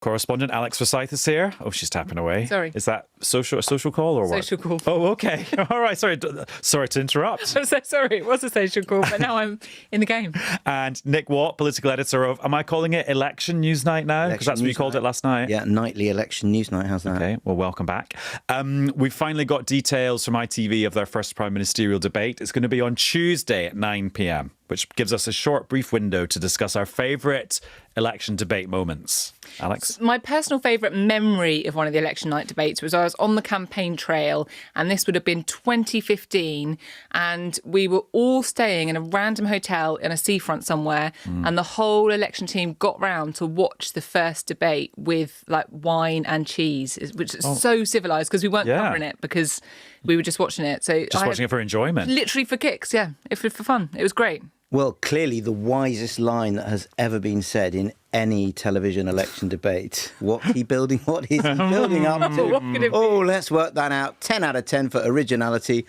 Correspondent Alex Forsyth is here. Oh, she's tapping away. Sorry. Is that a social call or what? Social call. Oh, okay. All right. Sorry to interrupt. I'm so sorry. It was a social call, but now I'm in the game. And Nick Watt, political editor of, am I calling it Election Newsnight now? Because that's what you called it last night. Yeah, nightly Election Newsnight. How's that? Okay, well, welcome back. We've finally got details from ITV of their first prime ministerial debate. It's going to be on Tuesday at 9 p.m, which gives us a short, brief window to discuss our favourite election debate moments. Alex? My personal favourite memory of one of the election night debates was I was on the campaign trail, and this would have been 2015, and we were all staying in a random hotel in a seafront somewhere, and the whole election team got round to watch the first debate with like wine and cheese, which is so civilised because we weren't covering it because we were just watching it. So just watching it for enjoyment. Literally for kicks, yeah. For fun. It was great. Well, clearly the wisest line that has ever been said in any television election debate. What is he building up to? Oh, let's work that out. 10 out of 10 for originality.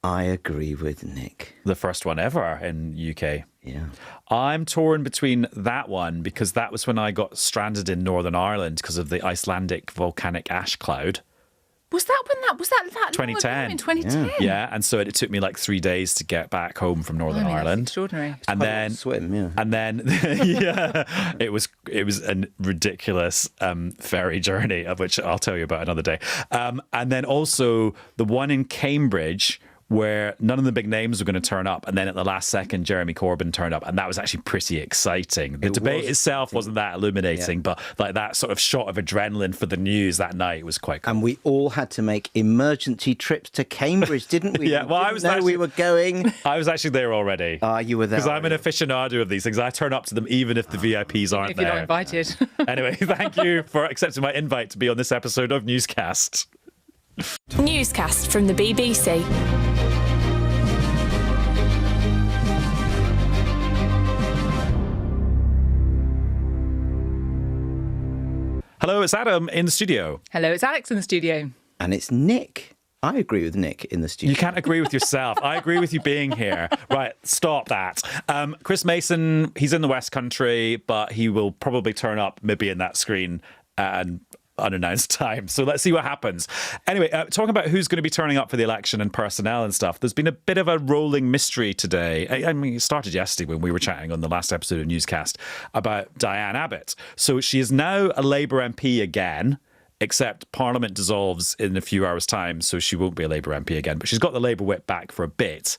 I agree with Nick. The first one ever in UK. Yeah. I'm torn between that one because that was when I got stranded in Northern Ireland because of the Icelandic volcanic ash cloud. Was that 2010? In 2010? Yeah, and so it took me like 3 days to get back home from Northern Ireland. That's extraordinary. And then swim, yeah. And then yeah, it was a ridiculous ferry journey, of which I'll tell you about another day. And then also the one in Cambridge, where none of the big names were going to turn up, and then at the last second Jeremy Corbyn turned up, and that was actually pretty exciting. The debate itself wasn't that illuminating, but like that sort of shot of adrenaline for the news that night was quite cool. And we all had to make emergency trips to Cambridge, didn't we? Yeah, well, we were going. I was actually there already. You were there because I'm an aficionado of these things. I turn up to them even if the VIPs aren't there. If you're not invited. Anyway, thank you for accepting my invite to be on this episode of Newscast. Newscast from the BBC. Hello, it's Adam in the studio. Hello, it's Alex in the studio. And it's Nick. I agree with Nick in the studio. You can't agree with yourself. I agree with you being here. Right, stop that. Chris Mason, he's in the West Country, but he will probably turn up maybe in that screen and unannounced time. So let's see what happens. Anyway, talking about who's going to be turning up for the election and personnel and stuff, there's been a bit of a rolling mystery today. I mean, it started yesterday when we were chatting on the last episode of Newscast about Diane Abbott. So she is now a Labour MP again, except Parliament dissolves in a few hours' time, so she won't be a Labour MP again. But she's got the Labour whip back for a bit.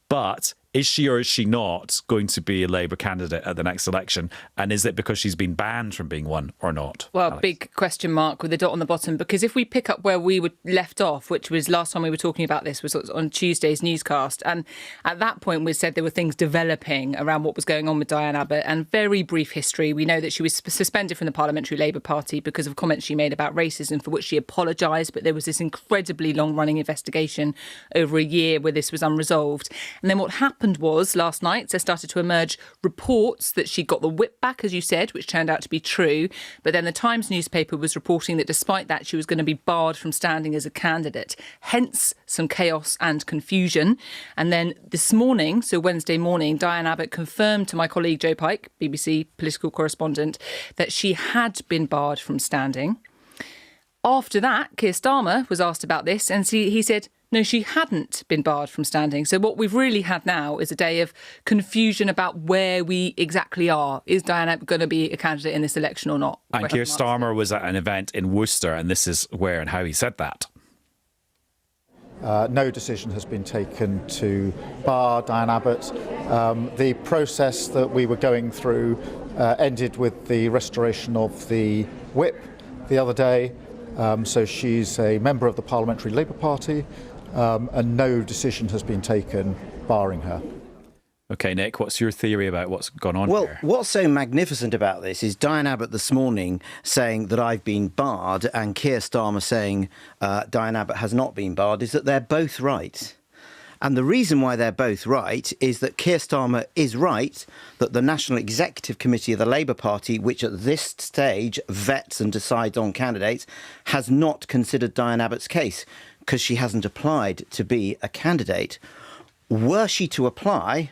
But is she or is she not going to be a Labour candidate at the next election? And is it because she's been banned from being one or not? Well, Alex? Big question mark with a dot on the bottom, because if we pick up where we were left off, which was last time we were talking about this, was on Tuesday's newscast. And at that point, we said there were things developing around what was going on with Diane Abbott. And very brief history. We know that she was suspended from the Parliamentary Labour Party because of comments she made about racism, for which she apologised. But there was this incredibly long-running investigation over a year where this was unresolved. And then what happened was last night there started to emerge reports that she got the whip back, as you said, which turned out to be true. But then the Times newspaper was reporting that despite that, she was going to be barred from standing as a candidate. Hence some chaos and confusion. And then this morning, so Wednesday morning, Diane Abbott confirmed to my colleague Joe Pike, BBC political correspondent, that she had been barred from standing. After that, Keir Starmer was asked about this, and he said, no, she hadn't been barred from standing. So what we've really had now is a day of confusion about where we exactly are. Is Diane Abbott going to be a candidate in this election or not? And Keir Starmer was at an event in Worcester, and this is where and how he said that. No decision has been taken to bar Diane Abbott. The process that we were going through ended with the restoration of the whip the other day. So she's a member of the Parliamentary Labour Party, and no decision has been taken barring her. OK, Nick, what's your theory about what's gone on here? Well, what's so magnificent about this is Diane Abbott this morning saying that I've been barred and Keir Starmer saying Diane Abbott has not been barred, is that they're both right. And the reason why they're both right is that Keir Starmer is right that the National Executive Committee of the Labour Party, which at this stage vets and decides on candidates, has not considered Diane Abbott's case because she hasn't applied to be a candidate. Were she to apply,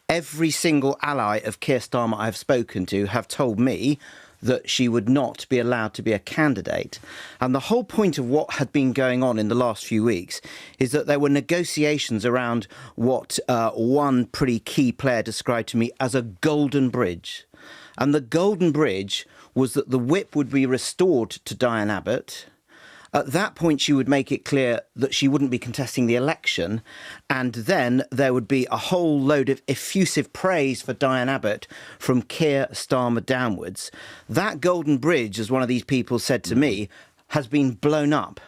every single ally of Keir Starmer I've spoken to have told me that she would not be allowed to be a candidate. And the whole point of what had been going on in the last few weeks is that there were negotiations around what one pretty key player described to me as a golden bridge. And the golden bridge was that the whip would be restored to Diane Abbott. At that point, she would make it clear that she wouldn't be contesting the election. And then there would be a whole load of effusive praise for Diane Abbott from Keir Starmer downwards. That golden bridge, as one of these people said to me, has been blown up.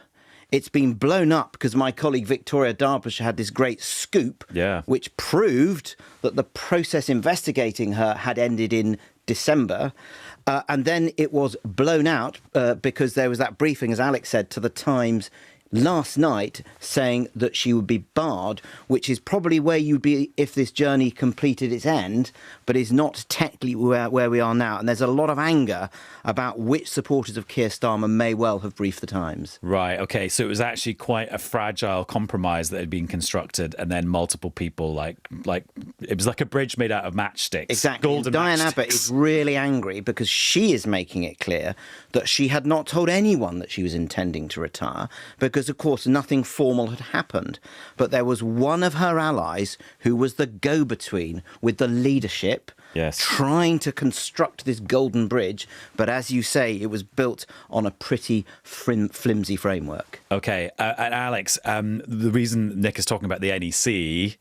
It's been blown up because my colleague Victoria Derbyshire had this great scoop, which proved that the process investigating her had ended in December. And then it was blown out because there was that briefing, as Alex said, to the Times last night saying that she would be barred, which is probably where you'd be if this journey completed its end, but is not technically where we are now. And there's a lot of anger about which supporters of Keir Starmer may well have briefed the Times. Right, OK, so it was actually quite a fragile compromise that had been constructed, and then multiple people, like it was like a bridge made out of matchsticks. Exactly. Golden Diane matchsticks. Abbott is really angry because she is making it clear that she had not told anyone that she was intending to retire, because, of course, nothing formal had happened. But there was one of her allies who was the go-between with the leadership, trying to construct this golden bridge. But as you say, it was built on a pretty flimsy framework. OK, and Alex, the reason Nick is talking about the NEC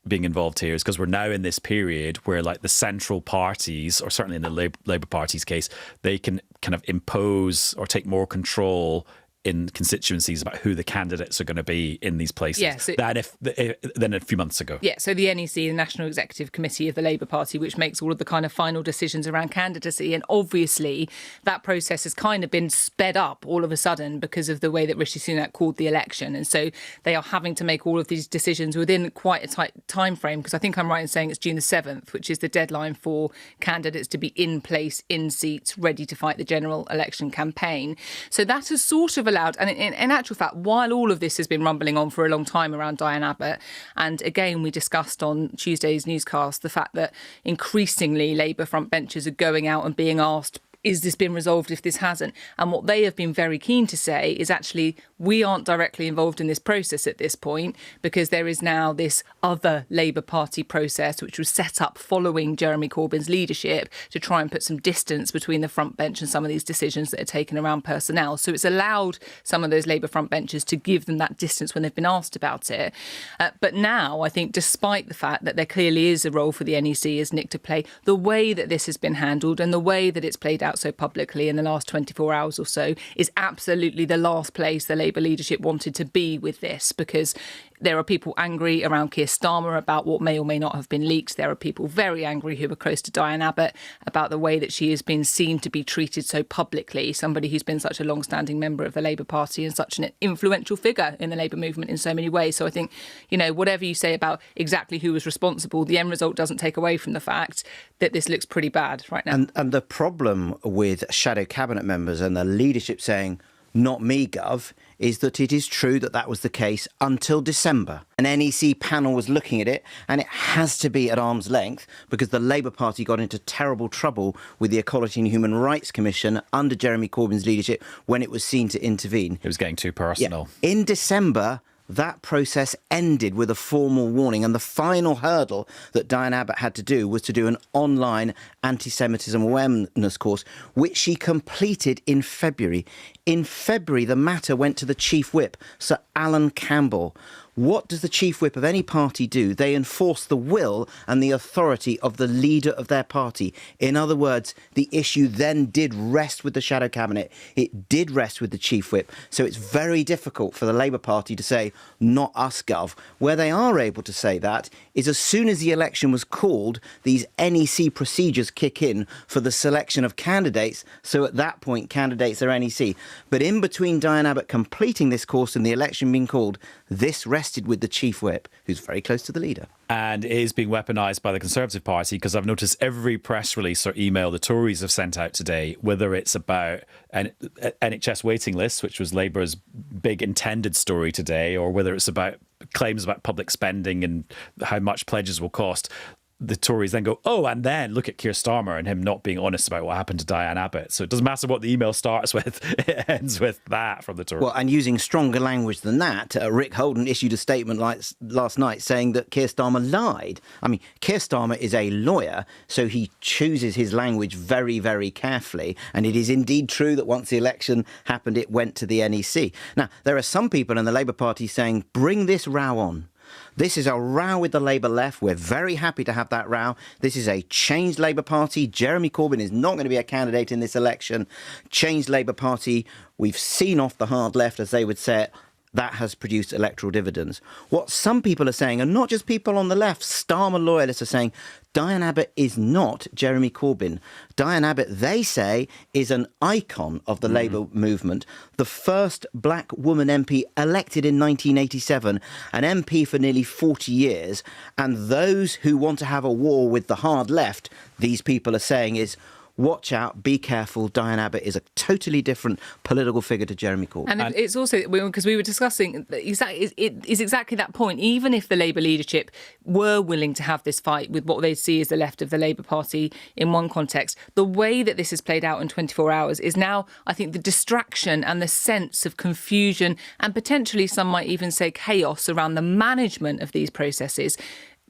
being involved here is because we're now in this period where, like, the central parties, or certainly in the Labour Party's case, they can kind of impose or take more control in constituencies about who the candidates are going to be in these places than a few months ago. Yeah, so the NEC, the National Executive Committee of the Labour Party, which makes all of the kind of final decisions around candidacy. And obviously that process has kind of been sped up all of a sudden because of the way that Rishi Sunak called the election. And so they are having to make all of these decisions within quite a tight time frame, because I think I'm right in saying it's June the 7th, which is the deadline for candidates to be in place, in seats, ready to fight the general election campaign. So that has sort of allowed, and in actual fact, while all of this has been rumbling on for a long time around Diane Abbott, and again, we discussed on Tuesday's newscast the fact that increasingly Labour front benchers are going out and being asked, is this been resolved if this hasn't? And what they have been very keen to say is actually, we aren't directly involved in this process at this point, because there is now this other Labour Party process which was set up following Jeremy Corbyn's leadership to try and put some distance between the front bench and some of these decisions that are taken around personnel. So it's allowed some of those Labour front benchers to give them that distance when they've been asked about it. But now, I think, despite the fact that there clearly is a role for the NEC as Nick to play, the way that this has been handled and the way that it's played out so publicly in the last 24 hours or so is absolutely the last place the Labour leadership wanted to be with this, because there are people angry around Keir Starmer about what may or may not have been leaked. There are people very angry who are close to Diane Abbott about the way that she has been seen to be treated so publicly, somebody who's been such a long-standing member of the Labour Party and such an influential figure in the Labour movement in so many ways. So I think, whatever you say about exactly who was responsible, the end result doesn't take away from the fact that this looks pretty bad right now. And the problem with shadow cabinet members and the leadership saying, not me, Gov, is that it is true that that was the case until December. An NEC panel was looking at it, and it has to be at arm's length because the Labour Party got into terrible trouble with the Equality and Human Rights Commission under Jeremy Corbyn's leadership when it was seen to intervene. It was getting too personal. Yeah. In December, that process ended with a formal warning, and the final hurdle that Diane Abbott had to do was to do an online anti-Semitism awareness course, which she completed in February. In February, the matter went to the Chief Whip, Sir Alan Campbell. What does the Chief Whip of any party do? They enforce the will and the authority of the leader of their party. In other words, the issue then did rest with the shadow cabinet. It did rest with the Chief Whip. So it's very difficult for the Labour Party to say, not us, Gov. Where they are able to say that is as soon as the election was called, these NEC procedures kick in for the selection of candidates. So at that point, candidates are NEC. But in between Diane Abbott completing this course and the election being called, this rested with the Chief Whip, who's very close to the leader. And it is being weaponised by the Conservative Party, because I've noticed every press release or email the Tories have sent out today, whether it's about an NHS waiting lists, which was Labour's big intended story today, or whether it's about claims about public spending and how much pledges will cost. the Tories then go, oh, and then look at Keir Starmer and him not being honest about what happened to Diane Abbott. So it doesn't matter what the email starts with, it ends with that from the Tories. Well, and using stronger language than that, Rick Holden issued a statement last night saying that Keir Starmer lied. I mean, Keir Starmer is a lawyer, so he chooses his language very, very carefully. And it is indeed true that once the election happened, it went to the NEC. Now, there are some people in the Labour Party saying, bring this row on. This is a row with the Labour left. We're very happy to have that row. This is a changed Labour Party. Jeremy Corbyn is not going to be a candidate in this election. Changed Labour Party. We've seen off the hard left, as they would say it. That has produced electoral dividends. What some people are saying, and not just people on the left, Starmer loyalists are saying, Diane Abbott is not Jeremy Corbyn. Diane Abbott, they say, is an icon of the Labour movement, the first black woman MP elected in 1987, an MP for nearly 40 years. And those who want to have a war with the hard left, these people are saying is, watch out, be careful. Diane Abbott is a totally different political figure to Jeremy Corbyn. And it's also, because we were discussing, it is exactly that point. Even if the Labour leadership were willing to have this fight with what they see as the left of the Labour Party in one context, the way that this has played out in 24 hours is now, I think, the distraction and the sense of confusion and potentially some might even say chaos around the management of these processes.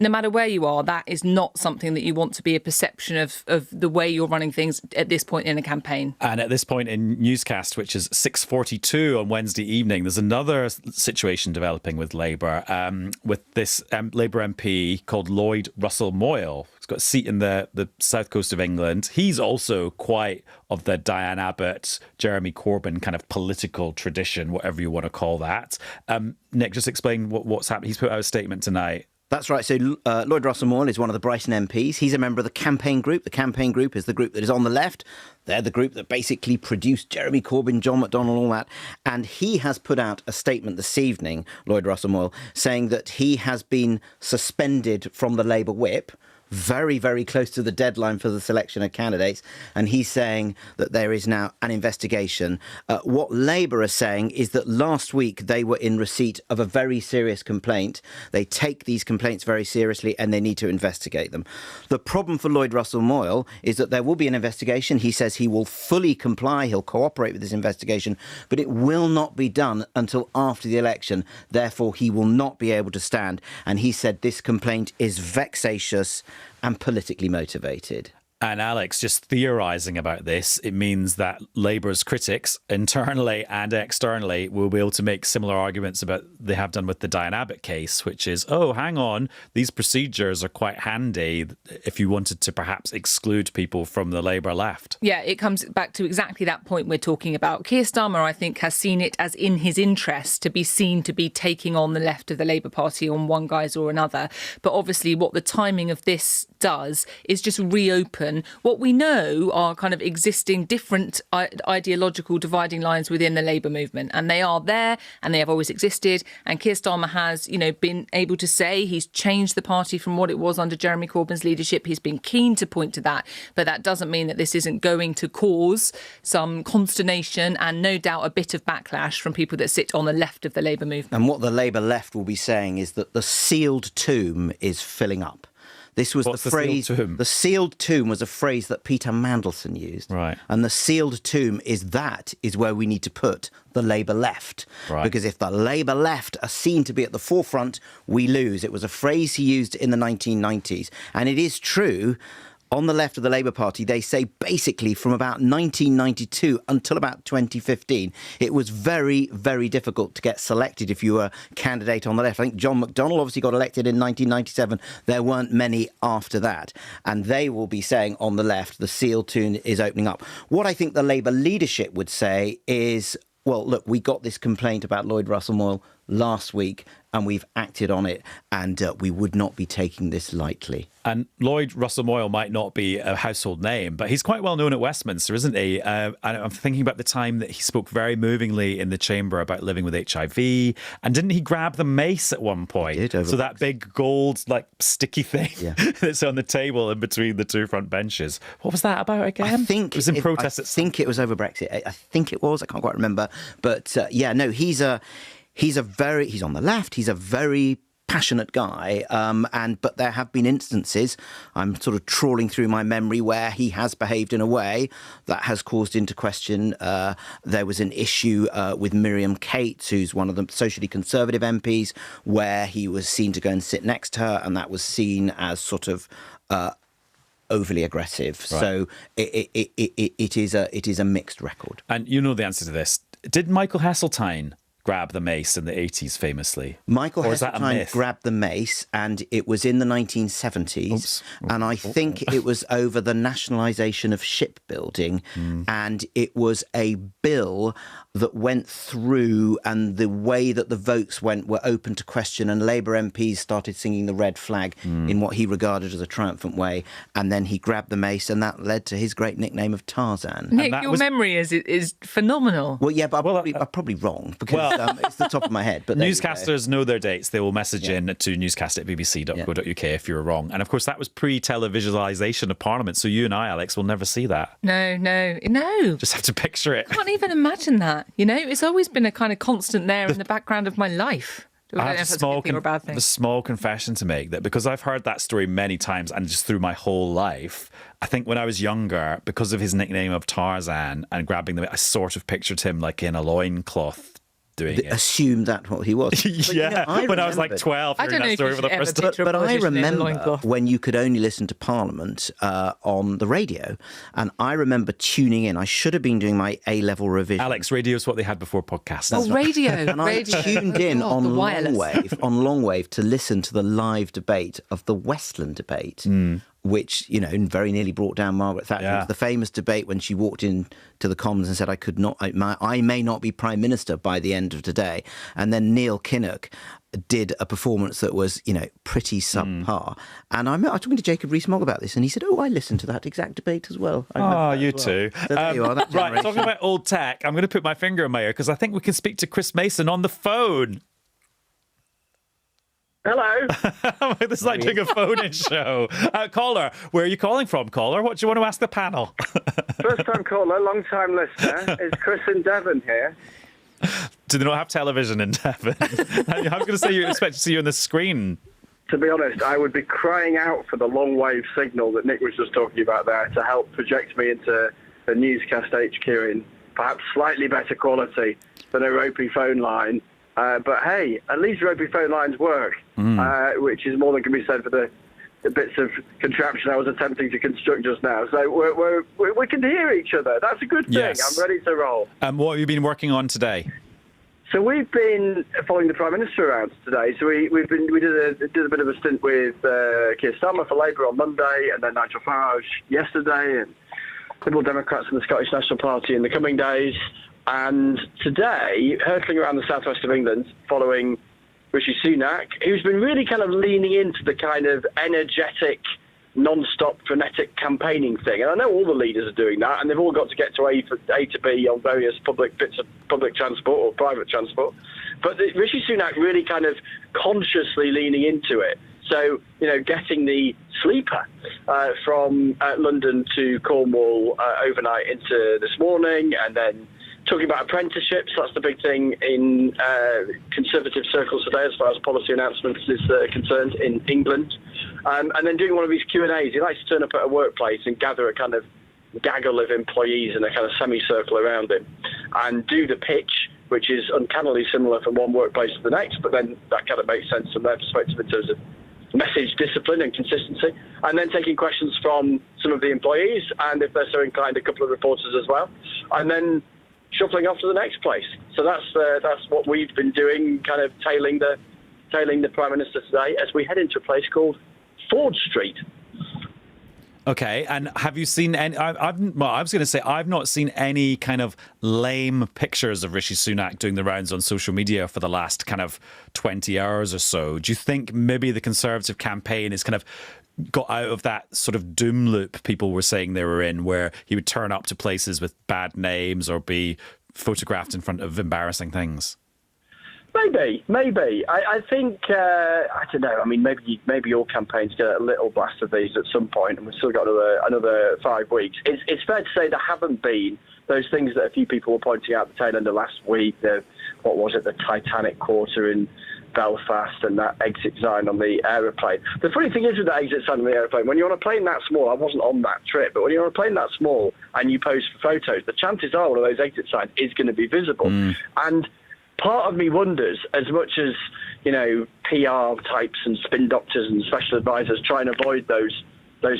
No matter where you are, that is not something that you want to be a perception of the way you're running things at this point in a campaign. And at this point in Newscast, which is 6:42 on Wednesday evening, there's another situation developing with Labour, with this Labour MP called Lloyd Russell Moyle. He's got a seat in the south coast of England. He's also quite of the Diane Abbott, Jeremy Corbyn kind of political tradition, whatever you want to call that. Nick, just explain what's happening. He's put out a statement tonight. That's right. So Lloyd Russell Moyle is one of the Brighton MPs. He's a member of the campaign group. The campaign group is the group that is on the left. They're the group that basically produced Jeremy Corbyn, John McDonnell, all that. And he has put out a statement this evening, Lloyd Russell Moyle, saying that he has been suspended from the Labour whip, very, very close to the deadline for the selection of candidates. And he's saying that there is now an investigation. What Labour are saying is that last week they were in receipt of a very serious complaint. They take these complaints very seriously and they need to investigate them. The problem for Lloyd Russell Moyle is that there will be an investigation. He says he will fully comply. He'll cooperate with this investigation, but it will not be done until after the election. Therefore, he will not be able to stand. And he said this complaint is vexatious and politically motivated. And Alex, just theorising about this, it means that Labour's critics, internally and externally, will be able to make similar arguments about they have done with the Diane Abbott case, which is, oh, hang on, these procedures are quite handy if you wanted to perhaps exclude people from the Labour left. Yeah, it comes back to exactly that point we're talking about. Keir Starmer, I think, has seen it as in his interest to be seen to be taking on the left of the Labour Party on one guise or another. But obviously what the timing of this does is just reopen what we know are kind of existing different ideological dividing lines within the Labour movement. And they are there and they have always existed. And Keir Starmer has, been able to say he's changed the party from what it was under Jeremy Corbyn's leadership. He's been keen to point to that. But that doesn't mean that this isn't going to cause some consternation and no doubt a bit of backlash from people that sit on the left of the Labour movement. And what the Labour left will be saying is that the sealed tomb is filling up. This was What's the phrase. The sealed tomb was a phrase that Peter Mandelson used. Right. And the sealed tomb is where we need to put the Labour left. Right. Because if the Labour left are seen to be at the forefront, we lose. It was a phrase he used in the 1990s. And it is true. On the left of the Labour Party, they say basically from about 1992 until about 2015, it was very, very difficult to get selected if you were a candidate on the left. I think John McDonnell obviously got elected in 1997. There weren't many after that. And they will be saying on the left, the sealed tomb is opening up. What I think the Labour leadership would say is, well, look, we got this complaint about Lloyd Russell Moyle last week and we've acted on it and we would not be taking this lightly. And Lloyd Russell Moyle might not be a household name, but he's quite well known at Westminster, isn't he? And I'm thinking about the time that he spoke very movingly in the chamber about living with HIV. And didn't he grab the mace at one point? He did, so that big gold, sticky thing that's on the table in between the two front benches. What was that about again? I think it was in protest. I think it was over Brexit. I think it was. I can't quite remember. But he's on the left. He's a very passionate guy, but there have been instances, I'm sort of trawling through my memory, where he has behaved in a way that has caused into question. There was an issue with Miriam Cates, who's one of the socially conservative MPs, where he was seen to go and sit next to her, and that was seen as sort of overly aggressive. Right. So it is a mixed record. And you know the answer to this. Did Michael Heseltine grab the mace in the 80s famously? Michael Heseltine grabbed the mace, and it was in the 1970s. Oops. And I think it was over the nationalisation of shipbuilding. And it was a bill that went through, and the way that the votes went were open to question, and Labour MPs started singing the red flag in what he regarded as a triumphant way. And then he grabbed the mace, and that led to his great nickname of Tarzan. Nick, your memory is phenomenal. Well, yeah, but I'm probably wrong, because it's the top of my head. But newscasters know their dates. They will message in to newscast@bbc.co.uk if you're wrong. And of course, that was pre-televisualisation of Parliament. So you and I, Alex, will never see that. No. Just have to picture it. I can't even imagine that. You know, it's always been a kind of constant there in the background of my life. I have a small confession to make, that because I've heard that story many times and just through my whole life, I think when I was younger, because of his nickname of Tarzan and grabbing them, I sort of pictured him like in a loincloth doing it. Assumed that what he was. But, when I was like 12, hearing that story for the first time. But I remember when you could only listen to Parliament on the radio, and I remember tuning in. I should have been doing my A-level revision. Alex, radio is what they had before podcasts. Radio. And I tuned in on Longwave to listen to the live debate of the Westland debate. Which, very nearly brought down Margaret Thatcher. It was the famous debate when she walked in to the Commons and said, I may not be Prime Minister by the end of today. And then Neil Kinnock did a performance that was, pretty subpar. And I was talking to Jacob Rees-Mogg about this, and he said, I listened to that exact debate as well. You too. So there you are, right, talking about old tech, I'm going to put my finger in my ear, because I think we can speak to Chris Mason on the phone. Hello. This is like doing a phone-in show. Caller, where are you calling from, caller? What do you want to ask the panel? First-time caller, long-time listener. It's Chris in Devon here. Do they not have television in Devon? I was going to say you expect to see you on the screen. To be honest, I would be crying out for the long-wave signal that Nick was just talking about there to help project me into the Newscast HQ in perhaps slightly better quality than a ropey phone line. But hey, at least ropey phone lines work, which is more than can be said for the bits of contraption I was attempting to construct just now. So we can hear each other. That's a good thing. Yes. I'm ready to roll. What have you been working on today? So we've been following the Prime Minister around today. So we did a bit of a stint with Keir Starmer for Labour on Monday, and then Nigel Farage yesterday, and Liberal Democrats and the Scottish National Party in the coming days. And today, hurtling around the southwest of England, following Rishi Sunak, who's been really kind of leaning into the kind of energetic, non-stop, frenetic campaigning thing. And I know all the leaders are doing that, and they've all got to get to A to B on various bits of public transport or private transport. But Rishi Sunak really kind of consciously leaning into it. So, getting the sleeper from London to Cornwall overnight into this morning, and then talking about apprenticeships. That's the big thing in Conservative circles today as far as policy announcements is concerned in England. And then doing one of these Q&As. He likes to turn up at a workplace and gather a kind of gaggle of employees in a kind of semicircle around him and do the pitch, which is uncannily similar from one workplace to the next, but then that kind of makes sense from their perspective in terms of message discipline and consistency, and then taking questions from some of the employees, and if they're so inclined, a couple of reporters as well, and then shuffling off to the next place. So that's what we've been doing, kind of tailing the Prime Minister today as we head into a place called Ford Street. Okay, and have you seen any? I was going to say I've not seen any kind of lame pictures of Rishi Sunak doing the rounds on social media for the last kind of 20 hours or so. Do you think maybe the Conservative campaign is kind of got out of that sort of doom loop people were saying they were in, where he would turn up to places with bad names or be photographed in front of embarrassing things? Maybe. I think, I don't know, I mean, maybe all campaigns get a little blast of these at some point, and we've still got another 5 weeks. It's fair to say there haven't been those things that a few people were pointing out at the tail end of last week, the Titanic quarter in Belfast and that exit sign on the aeroplane. The funny thing is with that exit sign on the aeroplane, when you're on a plane that small, I wasn't on that trip, but when you're on a plane that small and you pose for photos, the chances are one of those exit signs is going to be visible. And part of me wonders, as much as, PR types and spin doctors and special advisors try and avoid those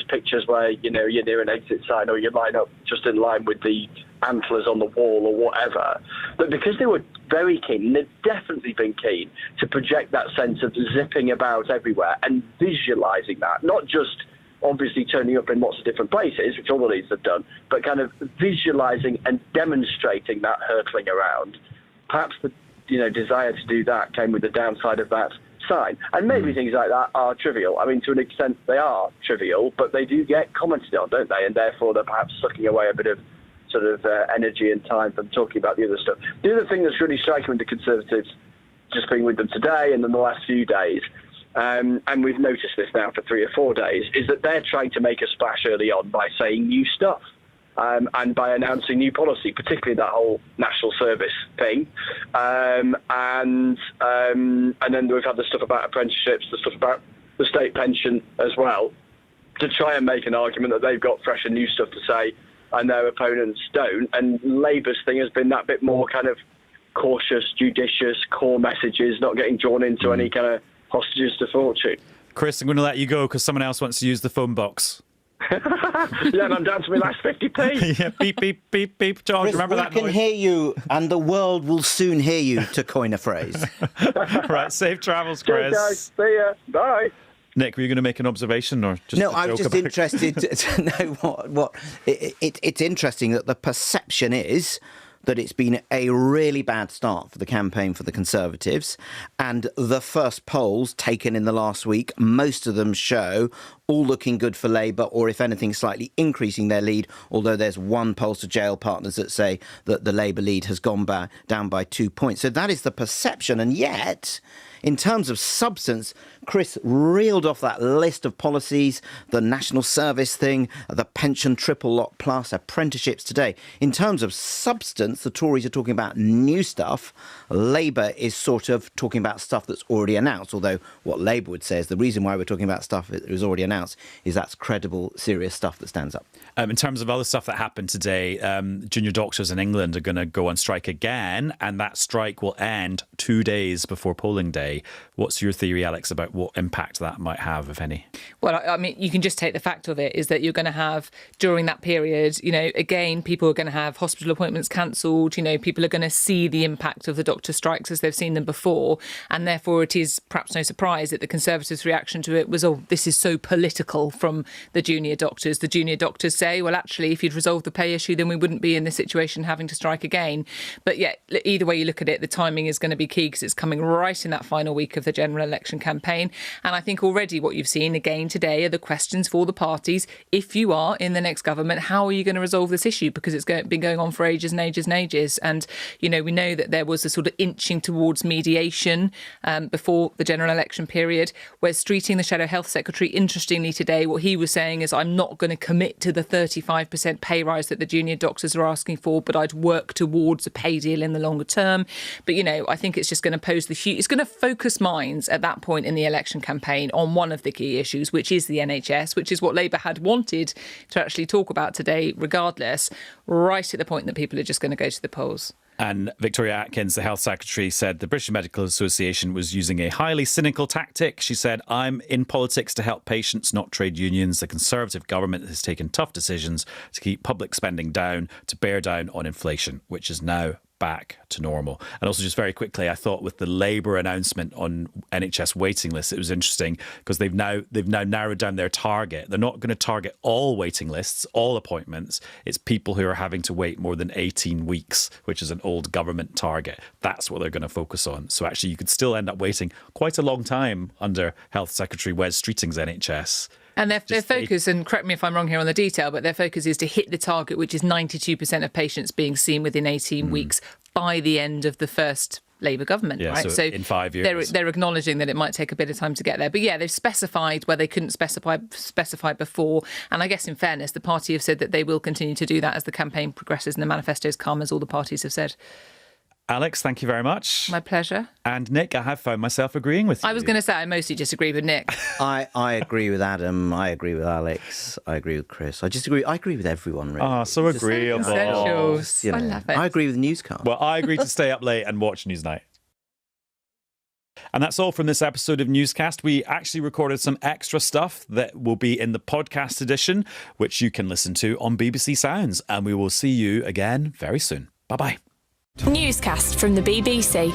pictures where, you're near an exit sign or you line up just in line with the antlers on the wall or whatever. But because they were very keen, they've definitely been keen to project that sense of zipping about everywhere and visualising that, not just obviously turning up in lots of different places, which all the leaders have done, but kind of visualising and demonstrating that hurtling around. Perhaps the desire to do that came with the downside of that sign. And maybe things like that are trivial. I mean, to an extent they are trivial, but they do get commented on, don't they? And therefore they're perhaps sucking away a bit of sort of energy and time from talking about the other stuff. The other thing that's really striking with the Conservatives, just being with them today and in the last few days, and we've noticed this now for 3 or 4 days, is that they're trying to make a splash early on by saying new stuff. And by announcing new policy, particularly that whole national service thing. And then we've had the stuff about apprenticeships, the stuff about the state pension as well, to try and make an argument that they've got fresh and new stuff to say and their opponents don't. And Labour's thing has been that bit more kind of cautious, judicious, core messages, not getting drawn into any kind of hostages to fortune. Chris, I'm going to let you go because someone else wants to use the phone box. Yeah, and I'm down to my last 50p. Yeah, beep, beep, beep, beep. John, Chris, remember that we can noise? hear you, and the world will soon hear you, to coin a phrase. Right, safe travels, Cheers, Chris. guys. See ya. Bye. Nick, were you going to make an observation or just No, a I was joke just about interested to know what it's interesting that the perception is that it's been a really bad start for the campaign for the Conservatives. And the first polls taken in the last week, most of them show all looking good for Labour, or if anything, slightly increasing their lead, although there's one polls to jail partners that say that the Labour lead has gone down by 2 points. So that is the perception. And yet, in terms of substance, Chris reeled off that list of policies, the national service thing, the pension triple lock plus, apprenticeships today. In terms of substance, the Tories are talking about new stuff. Labour is sort of talking about stuff that's already announced, although what Labour would say is the reason why we're talking about stuff that was already announced is that's credible, serious stuff that stands up. In terms of other stuff that happened today, junior doctors in England are going to go on strike again, and that strike will end 2 days before polling day. What's your theory, Alex, about what impact that might have, if any? Well, I mean, you can just take the fact of it is that you're going to have, during that period, again, people are going to have hospital appointments cancelled. People are going to see the impact of the doctor strikes as they've seen them before. And therefore, it is perhaps no surprise that the Conservatives' reaction to it was, oh, this is so political from the junior doctors. The junior doctors say, well, actually, if you'd resolved the pay issue, then we wouldn't be in this situation having to strike again. But yeah, either way you look at it, the timing is going to be key because it's coming right in that final week of the general election campaign. And I think already what you've seen again today are the questions for the parties. If you are in the next government, how are you going to resolve this issue? Because it's been going on for ages and ages and ages. And, we know that there was a sort of inching towards mediation before the general election period, where Streeting, the Shadow Health Secretary, interestingly today, what he was saying is, I'm not going to commit to the 35% pay rise that the junior doctors are asking for, but I'd work towards a pay deal in the longer term. But, I think it's just going to pose it's going to focus minds at that point in the election campaign on one of the key issues, which is the NHS, which is what Labour had wanted to actually talk about today, regardless, right at the point that people are just going to go to the polls. And Victoria Atkins, the Health Secretary, said the British Medical Association was using a highly cynical tactic. She said, I'm in politics to help patients, not trade unions. The Conservative government has taken tough decisions to keep public spending down, to bear down on inflation, which is now back to normal. And also, just very quickly, I thought with the Labour announcement on NHS waiting lists, it was interesting because they've now narrowed down their target. They're not going to target all waiting lists, all appointments. It's people who are having to wait more than 18 weeks, which is an old government target. That's what they're going to focus on. So actually, you could still end up waiting quite a long time under Health Secretary Wes Streeting's NHS. And their focus, and correct me if I'm wrong here on the detail, but their focus is to hit the target, which is 92% of patients being seen within 18 weeks by the end of the first Labour government, right? So in 5 years. They're acknowledging that it might take a bit of time to get there. But yeah, they've specified where they couldn't specify before. And I guess in fairness, the party have said that they will continue to do that as the campaign progresses and the manifestos come, as all the parties have said. Alex, thank you very much. My pleasure. And Nick, I have found myself agreeing with you. I was going to say I mostly disagree with Nick. I agree with Adam. I agree with Alex. I agree with Chris. I agree with everyone, really. Oh, so agreeable. Consensual. You know, I love it. I agree with Newscast. Well, I agree to stay up late and watch Newsnight. And that's all from this episode of Newscast. We actually recorded some extra stuff that will be in the podcast edition, which you can listen to on BBC Sounds. And we will see you again very soon. Bye-bye. Newscast from the BBC.